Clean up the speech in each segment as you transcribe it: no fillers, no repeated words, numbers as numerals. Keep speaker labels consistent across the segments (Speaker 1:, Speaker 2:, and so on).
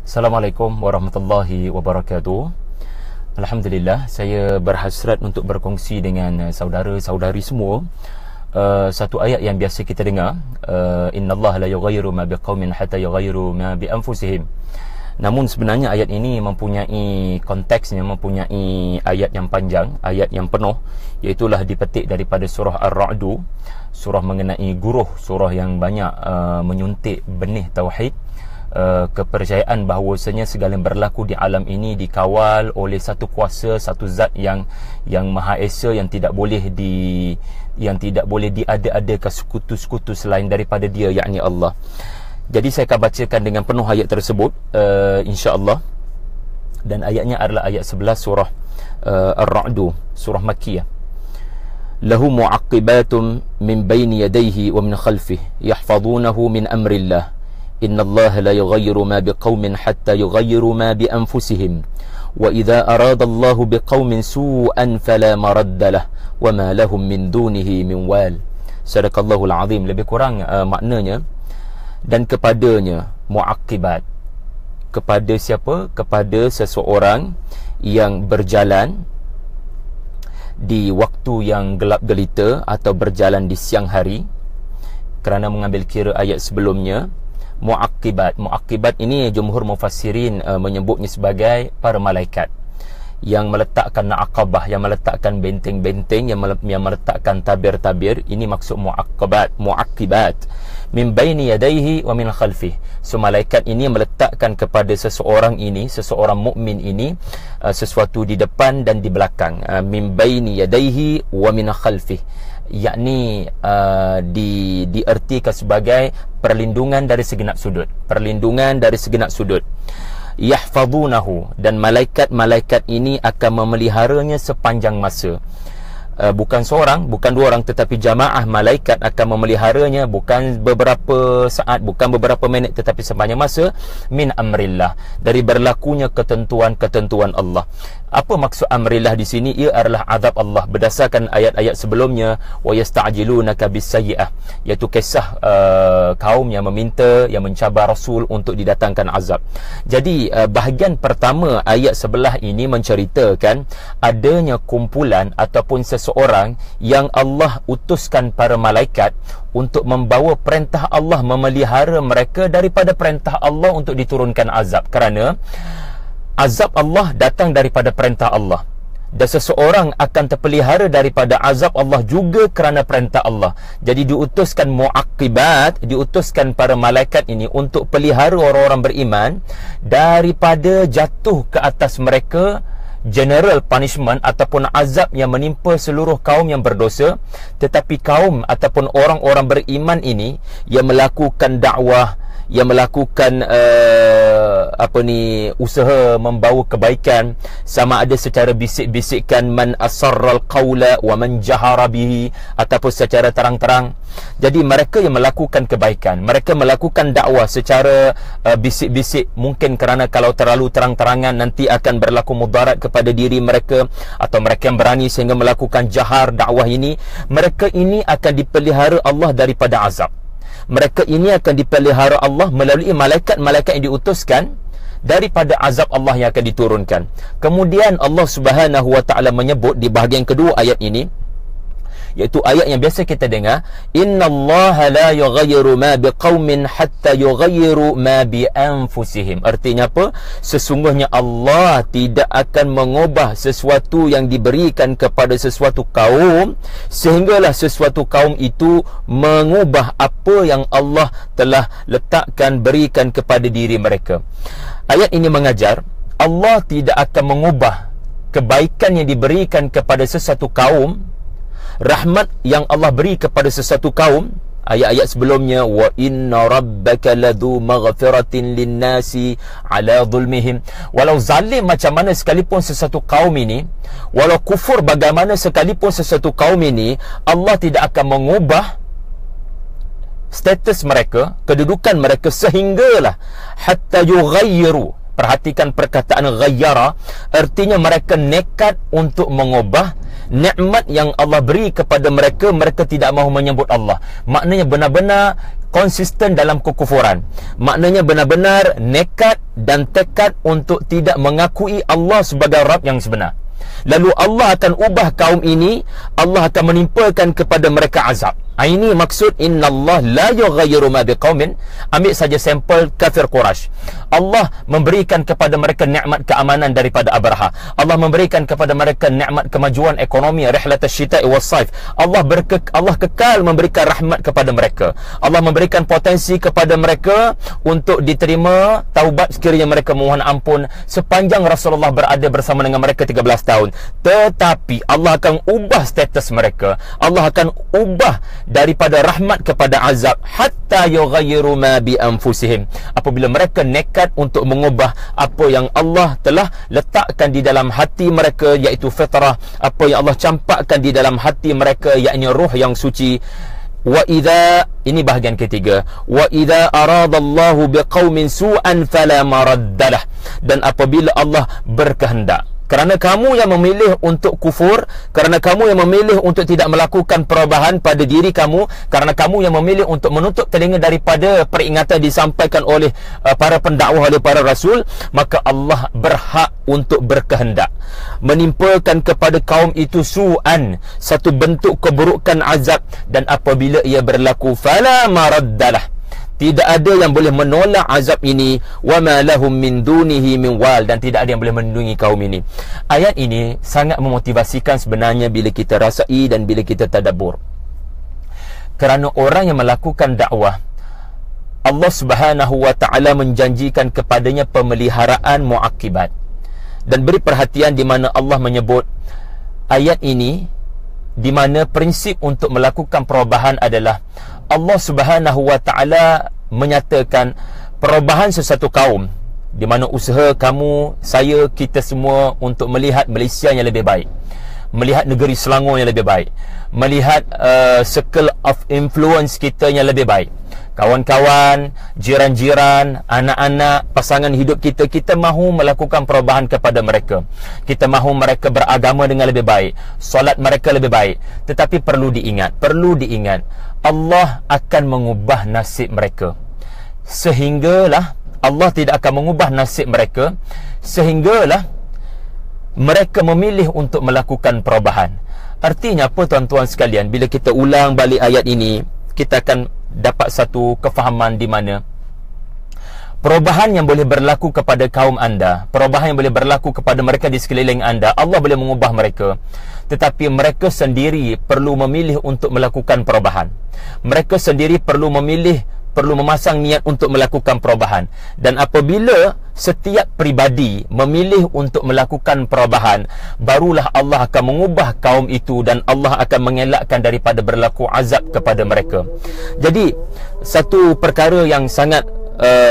Speaker 1: Assalamualaikum warahmatullahi wabarakatuh. Alhamdulillah, saya berhasrat untuk berkongsi dengan saudara-saudari semua satu ayat yang biasa kita dengar, innallaha la yughayyiru ma biqaumin hatta yughayyiru ma bi anfusihim. Namun sebenarnya ayat ini mempunyai konteksnya, mempunyai ayat yang panjang, ayat yang penuh, iaitulah dipetik daripada surah Ar-Ra'du, surah mengenai guruh, surah yang banyak menyuntik benih tauhid, kepercayaan bahawasanya segala yang berlaku di alam ini dikawal oleh satu kuasa, satu zat yang Maha Esa, yang tidak boleh diada-adakan sekutu-sekutu selain daripada Dia, yakni Allah. Jadi saya akan bacakan dengan penuh ayat tersebut, insya-Allah. Dan ayatnya adalah ayat 11 surah Ar-Ra'du, surah Makkiyah. Lahu mu'aqibatum min baini yadayhi wa min khalfihi yahfazunahu min amrillah. Innallaha la yughayyiru ma biqaumin hatta yughayyiru ma bi anfusihim. Wa idza arada Allahu biqaumin su'an fala maradda lahu wa ma lahum min dunihi min wal. Sadaqallahul azim. Lebih kurang maknanya, dan kepadanya muaqibat. Kepada siapa? Kepada seseorang yang berjalan di waktu yang gelap gelita atau berjalan di siang hari, kerana mengambil kira ayat sebelumnya. Muaqibat ini jumhur mufassirin menyebutnya sebagai para malaikat yang meletakkan aqabah, yang meletakkan benteng-benteng, yang meletakkan tabir-tabir. Ini maksud muaqibat min baini yadayhi wa min khalfih. So malaikat ini meletakkan kepada seseorang ini, seseorang mukmin ini, sesuatu di depan dan di belakang. Min baini yadayhi wa min khalfih, yakni diartikan sebagai perlindungan dari segenap sudut, perlindungan dari segenap sudut. Yahfazunahu, dan malaikat-malaikat ini akan memeliharanya sepanjang masa. Bukan seorang, bukan dua orang, tetapi jamaah malaikat akan memeliharanya, bukan beberapa saat, bukan beberapa minit, tetapi sepanjang masa. Min amrillah, dari berlakunya ketentuan-ketentuan Allah. Apa maksud amrillah di sini? Ia adalah azab Allah, berdasarkan ayat-ayat sebelumnya. Wa yasta'jilunaka bis-sayyi'ah, iaitu kisah kaum yang meminta, yang mencabar Rasul untuk didatangkan azab. Jadi bahagian pertama ayat sebelah ini menceritakan adanya kumpulan ataupun seseorang yang Allah utuskan para malaikat untuk membawa perintah Allah, memelihara mereka daripada perintah Allah untuk diturunkan azab. Kerana azab Allah datang daripada perintah Allah, dan seseorang akan terpelihara daripada azab Allah juga kerana perintah Allah. Jadi diutuskan muaqibat, diutuskan para malaikat ini untuk pelihara orang-orang beriman daripada jatuh ke atas mereka general punishment ataupun azab yang menimpa seluruh kaum yang berdosa. Tetapi kaum ataupun orang-orang beriman ini yang melakukan dakwah, yang melakukan usaha membawa kebaikan, sama ada secara bisik-bisikkan, man asarral qawla wa man jahara bihi, ataupun secara terang-terang. Jadi mereka yang melakukan kebaikan, mereka melakukan dakwah secara bisik-bisik, mungkin kerana kalau terlalu terang-terangan nanti akan berlaku mudarat kepada diri mereka, atau mereka yang berani sehingga melakukan jahar dakwah ini, mereka ini akan dipelihara Allah daripada azab. Mereka ini akan dipelihara Allah melalui malaikat-malaikat yang diutuskan daripada azab Allah yang akan diturunkan. Kemudian Allah Subhanahu wa taala menyebut di bahagian kedua ayat ini, iaitu ayat yang biasa kita dengar, innallaha la yughayyiru ma biqaumin hatta yughayyiru ma bi anfusihim. Artinya apa? Sesungguhnya Allah tidak akan mengubah sesuatu yang diberikan kepada sesuatu kaum sehinggalah sesuatu kaum itu mengubah apa yang Allah telah letakkan, berikan kepada diri mereka. Ayat ini mengajar Allah tidak akan mengubah kebaikan yang diberikan kepada sesuatu kaum, rahmat yang Allah beri kepada sesuatu kaum. Ayat-ayat sebelumnya, wa inna rabbaka ladzu maghfiratin linnasi ala zulmihim. Walau zalim macam mana sekalipun sesuatu kaum ini, walau kufur bagaimana sekalipun sesuatu kaum ini, Allah tidak akan mengubah status mereka, kedudukan mereka, sehinggalah hatta yughayyiru. Perhatikan perkataan ghayyara, artinya mereka nekat untuk mengubah nikmat yang Allah beri kepada mereka. Mereka tidak mahu menyebut Allah. Maknanya benar-benar konsisten dalam kekufuran. Maknanya benar-benar nekat dan tekad untuk tidak mengakui Allah sebagai Rabb yang sebenar. Lalu Allah akan ubah kaum ini, Allah akan menimpakan kepada mereka azab. Ini maksud innallaha la yughayyiru ma biqaumin. Ambil saja sampel kafir Quraisy. Allah memberikan kepada mereka nikmat keamanan daripada Abraha. Allah memberikan kepada mereka nikmat kemajuan ekonomi, rihlat asy-syita'i was-saif. Allah kekal memberikan rahmat kepada mereka. Allah memberikan potensi kepada mereka untuk diterima taubat sekiranya mereka mohon ampun sepanjang Rasulullah berada bersama dengan mereka 13 tahun. Tetapi Allah akan ubah status mereka. Allah akan ubah daripada rahmat kepada azab, hatta yughayyiru ma bi anfusihim, apabila mereka nekat untuk mengubah apa yang Allah telah letakkan di dalam hati mereka, iaitu fitrah, apa yang Allah campakkan di dalam hati mereka, yakni ruh yang suci. Wa idza, ini bahagian ketiga, wa idza aradallahu biqaumin su'an fala maraddalah, dan apabila Allah berkehendak, kerana kamu yang memilih untuk kufur, kerana kamu yang memilih untuk tidak melakukan perubahan pada diri kamu, kerana kamu yang memilih untuk menutup telinga daripada peringatan disampaikan oleh para pendakwah, oleh para rasul, maka Allah berhak untuk berkehendak menimpakan kepada kaum itu su'an, satu bentuk keburukan azab, dan apabila ia berlaku fala maraddalah, tidak ada yang boleh menolak azab ini, wa ma lahum min dunihi min wal, dan tidak ada yang boleh melindungi kaum ini. Ayat ini sangat memotivasikan sebenarnya bila kita rasai dan bila kita tadabbur. Kerana orang yang melakukan dakwah, Allah Subhanahu wa taala menjanjikan kepadanya pemeliharaan muakibat. Dan beri perhatian di mana Allah menyebut ayat ini, di mana prinsip untuk melakukan perubahan adalah Allah Subhanahu wa taala menyatakan perubahan sesuatu kaum, di mana usaha kamu, saya, kita semua untuk melihat Malaysia yang lebih baik, melihat negeri Selangor yang lebih baik, melihat circle of influence kita yang lebih baik, kawan-kawan, jiran-jiran, anak-anak, pasangan hidup kita, kita mahu melakukan perubahan kepada mereka. Kita mahu mereka beragama dengan lebih baik, solat mereka lebih baik. Tetapi perlu diingat, Allah akan mengubah nasib mereka. Sehinggalah Allah tidak akan mengubah nasib mereka, sehinggalah mereka memilih untuk melakukan perubahan. Artinya apa tuan-tuan sekalian? Bila kita ulang balik ayat ini, kita akan dapat satu kefahaman di mana perubahan yang boleh berlaku kepada kaum anda, perubahan yang boleh berlaku kepada mereka di sekeliling anda, Allah boleh mengubah mereka. Tetapi mereka sendiri perlu memilih untuk melakukan perubahan. Mereka sendiri perlu memilih, perlu memasang niat untuk melakukan perubahan. Dan apabila setiap pribadi memilih untuk melakukan perubahan, barulah Allah akan mengubah kaum itu dan Allah akan mengelakkan daripada berlaku azab kepada mereka. Jadi satu perkara yang sangat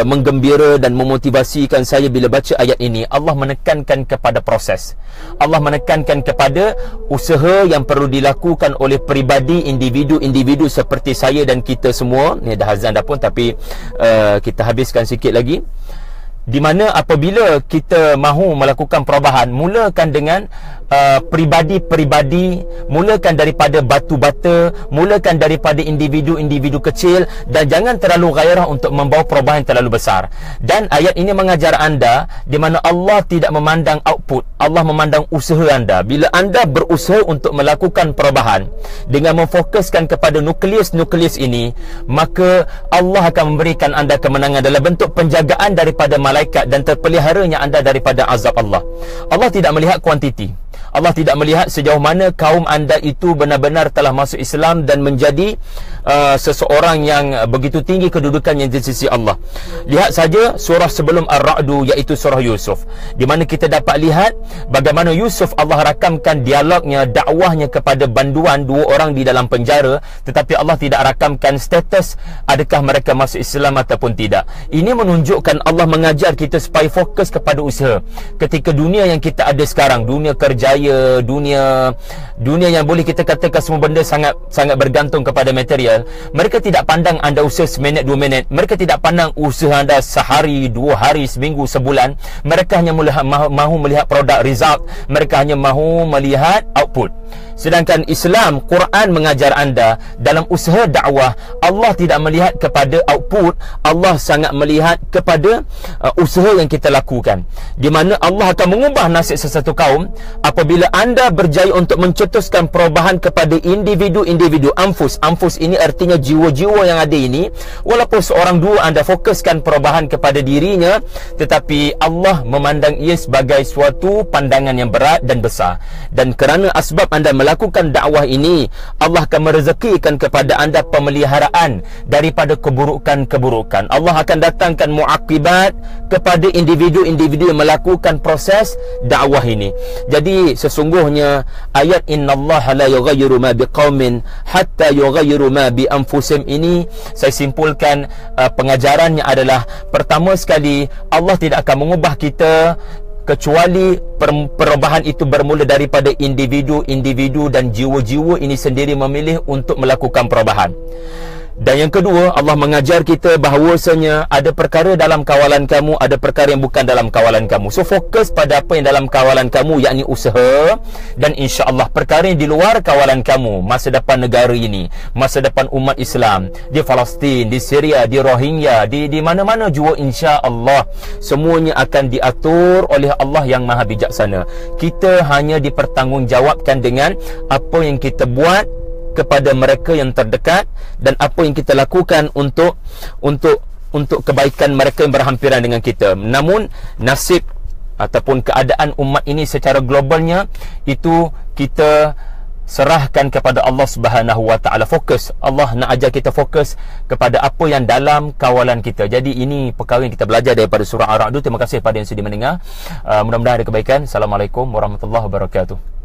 Speaker 1: menggembira dan memotivasikan saya bila baca ayat ini, Allah menekankan kepada proses. Allah menekankan kepada usaha yang perlu dilakukan oleh peribadi, individu-individu seperti saya dan kita semua. Ni dah azan dah pun, tapi kita habiskan sikit lagi. Di mana apabila kita mahu melakukan perubahan, mulakan dengan peribadi-peribadi, mulakan daripada batu bata, mulakan daripada individu-individu kecil, dan jangan terlalu gairah untuk membawa perubahan terlalu besar. Dan ayat ini mengajar anda di mana Allah tidak memandang output, Allah memandang usaha anda. Bila anda berusaha untuk melakukan perubahan dengan memfokuskan kepada nukleus-nukleus ini, maka Allah akan memberikan anda kemenangan dalam bentuk penjagaan daripada malaikat dan terpeliharanya anda daripada azab Allah. Allah tidak melihat kuantiti, Allah tidak melihat sejauh mana kaum anda itu benar-benar telah masuk Islam dan menjadi seseorang yang begitu tinggi kedudukannya di sisi Allah. Lihat saja surah sebelum Ar-Ra'du, iaitu surah Yusuf, di mana kita dapat lihat bagaimana Yusuf Allah rakamkan dialognya, dakwahnya kepada banduan dua orang di dalam penjara, tetapi Allah tidak rakamkan status adakah mereka masuk Islam ataupun tidak. Ini menunjukkan Allah mengajar kita supaya fokus kepada usaha. Ketika dunia yang kita ada sekarang, dunia kerjaya raya, dunia yang boleh kita katakan semua benda sangat bergantung kepada material. Mereka tidak pandang anda usaha seminit 2 minit, mereka tidak pandang usaha anda sehari, 2 hari, seminggu, sebulan. Mereka hanya mahu melihat produk, result. Mereka hanya mahu melihat output. Sedangkan Islam, Quran mengajar anda dalam usaha dakwah, Allah tidak melihat kepada output, Allah sangat melihat kepada usaha yang kita lakukan, di mana Allah akan mengubah nasib sesuatu kaum apabila anda berjaya untuk mencetuskan perubahan kepada individu-individu. Anfus ini artinya jiwa-jiwa yang ada ini. Walaupun seorang dua anda fokuskan perubahan kepada dirinya, tetapi Allah memandang ia sebagai suatu pandangan yang berat dan besar. Dan kerana asbab anda melakukan dakwah ini, Allah akan merezekikan kepada anda pemeliharaan daripada keburukan-keburukan. Allah akan datangkan muaqibat kepada individu-individu yang melakukan proses dakwah ini. Jadi sesungguhnya ayat innallaha la yughayyiru ma biqaumin hatta yughayyiru ma bi anfusihim ini, saya simpulkan pengajarannya adalah, pertama sekali, Allah tidak akan mengubah kita kecuali perubahan itu bermula daripada individu-individu dan jiwa-jiwa ini sendiri memilih untuk melakukan perubahan. Dan yang kedua, Allah mengajar kita bahawasanya ada perkara dalam kawalan kamu, ada perkara yang bukan dalam kawalan kamu. So fokus pada apa yang dalam kawalan kamu, yakni usaha, dan insya-Allah perkara yang di luar kawalan kamu, masa depan negara ini, masa depan umat Islam di Palestin, di Syria, di Rohingya, di mana-mana jua, insya-Allah semuanya akan diatur oleh Allah yang Maha Bijaksana. Kita hanya dipertanggungjawabkan dengan apa yang kita buat kepada mereka yang terdekat dan apa yang kita lakukan untuk kebaikan mereka yang berhampiran dengan kita. Namun nasib ataupun keadaan umat ini secara globalnya itu kita serahkan kepada Allah Subhanahu Wa Taala. Fokus, Allah nak ajar kita fokus kepada apa yang dalam kawalan kita. Jadi ini perkara yang kita belajar daripada surah Ar-Ra'd. Terima kasih kepada yang sudi mendengar. Mudah-mudahan ada kebaikan. Assalamualaikum warahmatullahi wabarakatuh.